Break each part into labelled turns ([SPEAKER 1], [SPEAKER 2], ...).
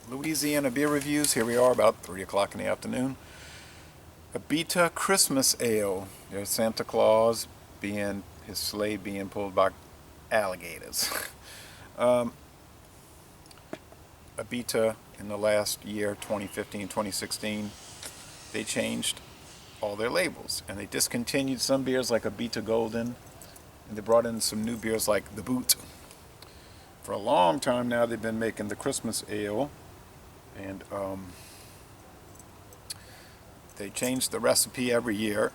[SPEAKER 1] Louisiana beer reviews. Here we are about 3 o'clock in the afternoon. Abita Christmas Ale. There's Santa Claus his sleigh being pulled by alligators. Abita in the last year, 2015, 2016, they changed all their labels and they discontinued some beers like Abita Golden, and they brought in some new beers like the Boot. For a long time now they've been making the Christmas Ale, and they change the recipe every year,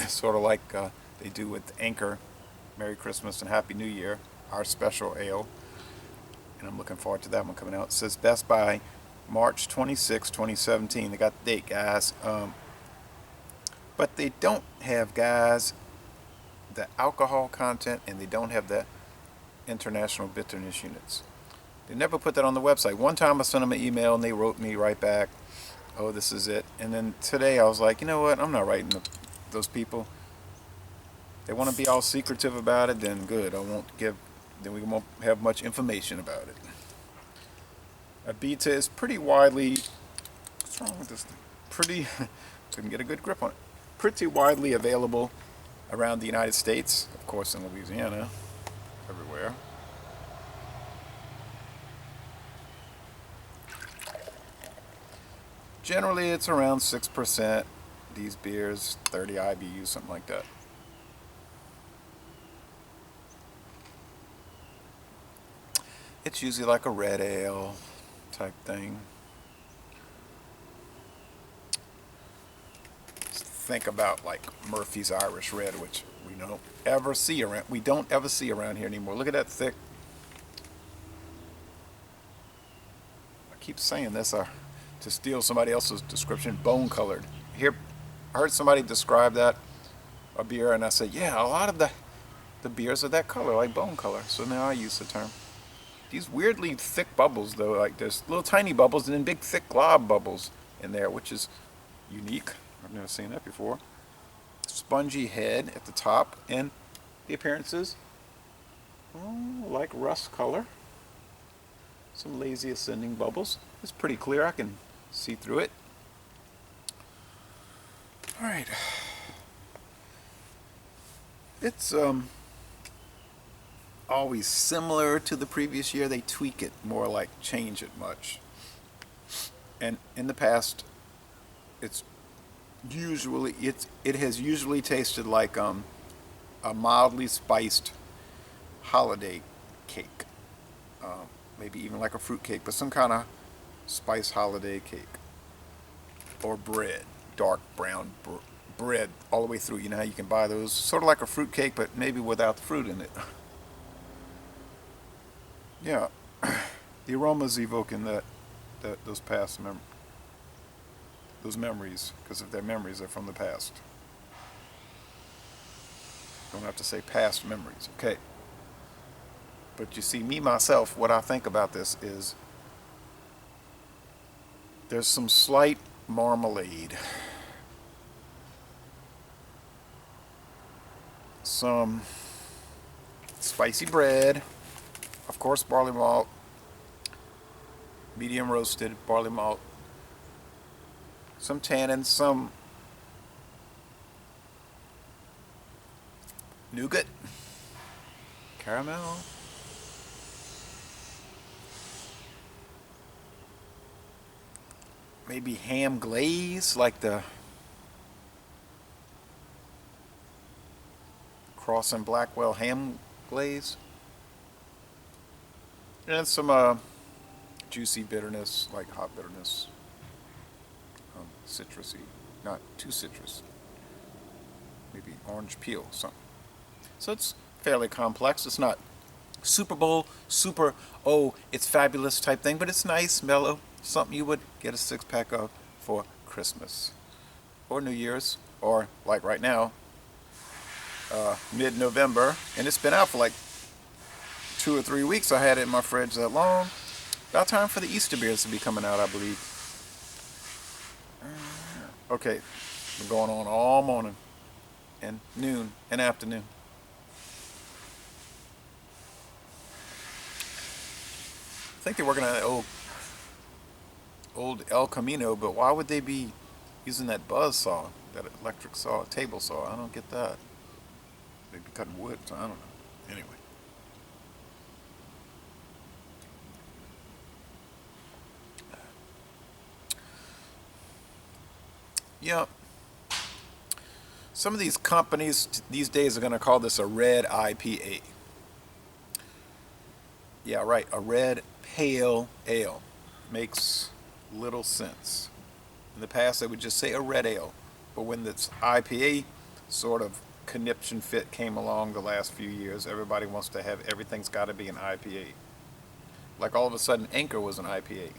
[SPEAKER 1] sort of like they do with Anchor, Merry Christmas and Happy New Year, our special ale. And I'm looking forward to that one coming out. It says best by March 26, 2017. They got the date, guys. But they don't have, guys, the alcohol content, and they don't have the international bitterness units. They never put that on the website. One time I sent them an email and they wrote me right back, oh, this is it. And then today I was like, you know what, I'm not writing those people. They want to be all secretive about it, then good. Then we won't have much information about it. Abita is pretty widely, what's wrong with this thing? Couldn't get a good grip on it. Pretty widely available around the United States, of course in Louisiana, everywhere. Generally it's around 6%, these beers, 30 IBU, something like that. It's usually like a red ale type thing. Think about like Murphy's Irish Red, which we don't ever see around here anymore. Look at that thick. I keep saying this to steal somebody else's description, bone colored. Here, I heard somebody describe that a beer, and I said, yeah, a lot of the beers are that color, like bone color. So now I use the term. These weirdly thick bubbles, though, like there's little tiny bubbles and then big thick glob bubbles in there, which is unique. I've never seen that before. Spongy head at the top, and the appearances, like rust color. Some lazy ascending bubbles. It's pretty clear. I can see through it. All right. It's always similar to the previous year. They tweak it more, like change it much. And in the past, it has usually tasted like a mildly spiced holiday cake, maybe even like a fruit cake, but some kind of spiced holiday cake, or bread, dark brown bread all the way through. You know how you can buy those, sort of like a fruit cake, but maybe without the fruit in it. Yeah, the aromas evoking those those memories, because if their memories are from the past. Don't have to say past memories, okay? But you see, me myself, what I think about this is there's some slight marmalade, some spicy bread, of course barley malt, medium roasted barley malt, some tannin, some nougat, caramel, maybe ham glaze, like the Cross and Blackwell ham glaze, and some juicy bitterness, like hot bitterness, citrusy, not too citrus, maybe orange peel, something. So it's fairly complex. It's not Super Bowl, it's fabulous type thing, but it's nice, mellow, something you would get a 6-pack of for Christmas or New Year's, or like right now, mid-November, and it's been out for like 2 or 3 weeks. I had it in my fridge that long. About time for the Easter beers to be coming out, I believe. Okay, been going on all morning and noon and afternoon. I think they're working on old El Camino, but why would they be using that buzz saw, that electric saw, table saw? I don't get that. They'd be cutting wood, so I don't know. Anyway. Yeah. Some of these companies these days are going to call this a red IPA. Yeah, right, a red pale ale. Makes little sense. In the past, they would just say a red ale. But when this IPA sort of conniption fit came along the last few years, everybody wants to have, everything's got to be an IPA. Like all of a sudden, Anchor was an IPA.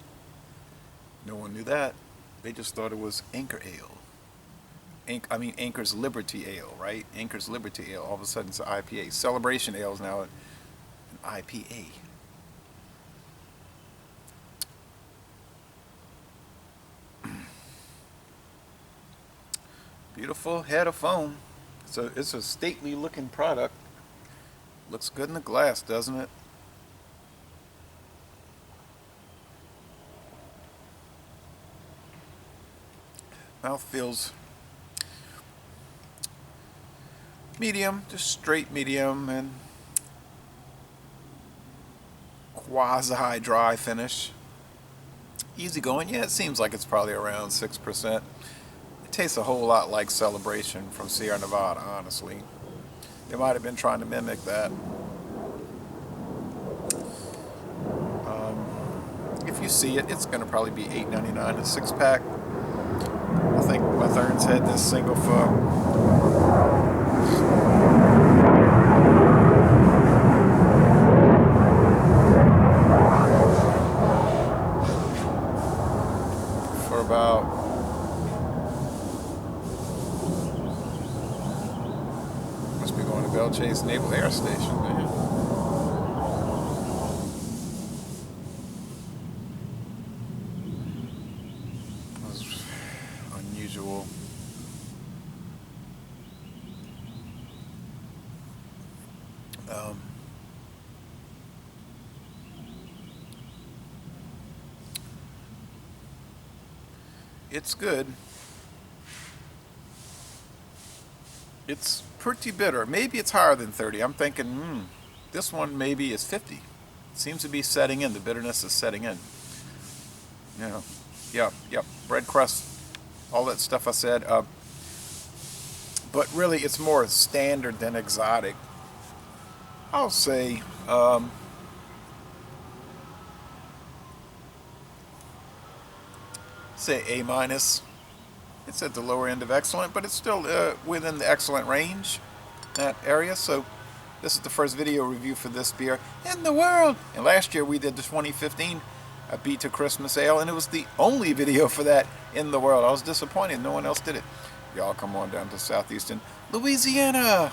[SPEAKER 1] No one knew that. They just thought it was Anchor Ale. Anchor's Liberty Ale, right? Anchor's Liberty Ale. All of a sudden, it's an IPA. Celebration Ale is now an IPA. Beautiful head of foam. So it's a stately looking product. Looks good in the glass, doesn't it? Mouth feels medium, just straight medium, and quasi dry finish. Easy going. Yeah, it seems like it's probably around 6%. It tastes a whole lot like Celebration from Sierra Nevada, honestly. They might have been trying to mimic that. If you see it, it's going to probably be $8.99 a 6-pack. I think my Thurns had this single for about must be going to Belle Chase Naval Air Station, man. Unusual. It's good. It's pretty bitter. Maybe it's higher than 30. I'm thinking, this one maybe is 50. It seems to be setting in. The bitterness is setting in. You know, yep. Bread crust, all that stuff I said. But really, it's more standard than exotic. I'll say, A minus. It's at the lower end of excellent, but it's still within the excellent range, that area. So this is the first video review for this beer in the world. And last year we did the 2015 Abita Christmas Ale, and it was the only video for that in the world. I was disappointed no one else did it. Y'all come on down to southeastern Louisiana.